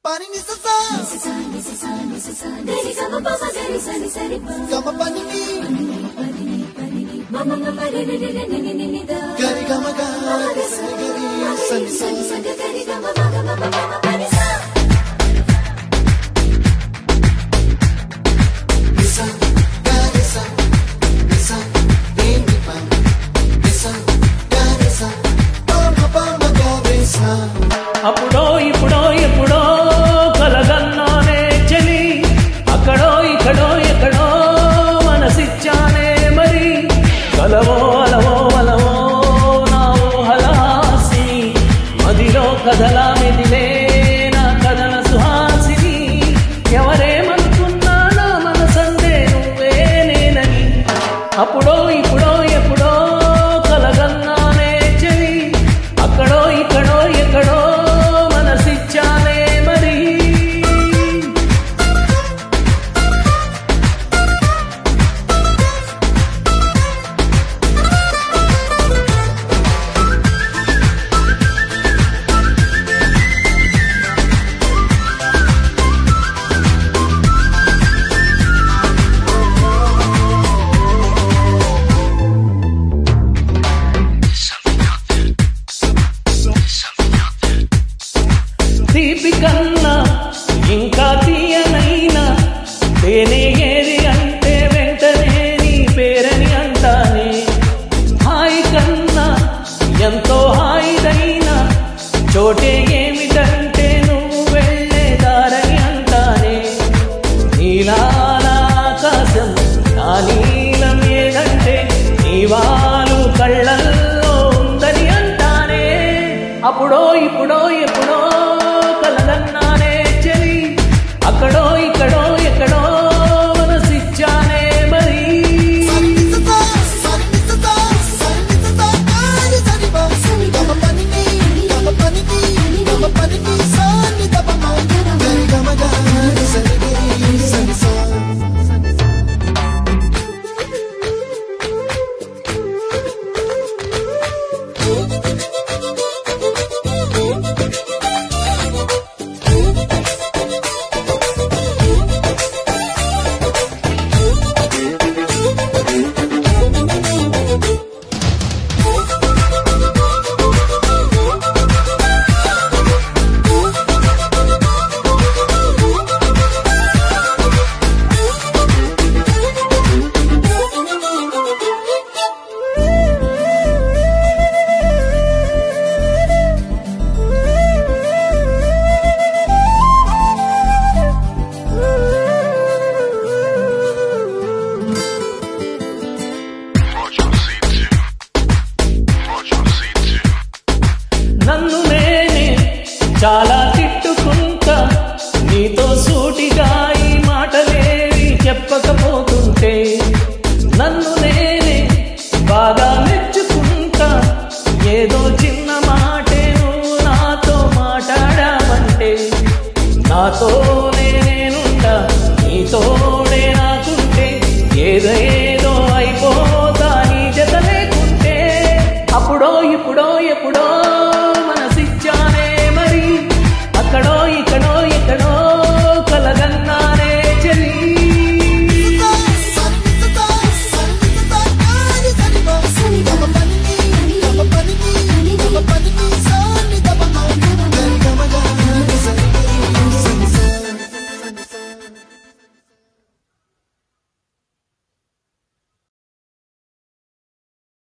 Pani ni sa sa deri sa ma pa sa deri sa ni sa ri pa ga ma pani ni ma ma ma pa re re re ni ni ni da ga ri ga ma ga re sa ga ri sa ni sa ga ri ga ma ma ga ma pa ma pa ni sa ni sa ga re sa ni sa ni ni pa ni sa ga re sa pa ma ga re sa అప్పుడో ఇప్పుడో ఎప్పుడో కలగన్నానే చలి అక్కడో ఇక్కడో ఎక్కడో మనసిచ్చానే మరి కలవో అలవో అలవో నా ఊహలాసిని మదిలో కథలా మెదిలే నా కథల సుహాసిని ఎవరేమనుకున్నా నా మనసందే నువ్వే నేనని అప్పుడో ఇప్పుడో ఎప్పుడో కలగన్నానే చలి అక్కడో ఇక్కడో ఎక్కడో మనసిచ్చానే మరి తీపి కన్నా ఇంకా తీయనైనా తేనె ఏది అంటే వెంటనే నీ పేరని అంటానే హాయి కన్నా ఎంతో హాయిదైనా చోటే ఏమిటంటే నువ్వు వెళ్ళే దారని అంటానే నీలాకాశం నా నీలం ఏదంటే నీ వాలు కళ్ళల్లో ఉందని అంటానే అప్పుడో ఇప్పుడో ఎప్పుడో కలగన్నానే చలి అక్కడో ఇక్కడో ఎక్కడో మనసిచ్చానే మరి నన్ను నేనే చాలా తిట్టుకుంటా నీతో సూటిగా ఈ మాటలేవి చెప్పకపోతుంటే నన్ను నేనే బాగా మెచ్చుకుంటా ఏదో చిన్న మాటే నువ్వు నాతో మాట్లాడావంటే నాతో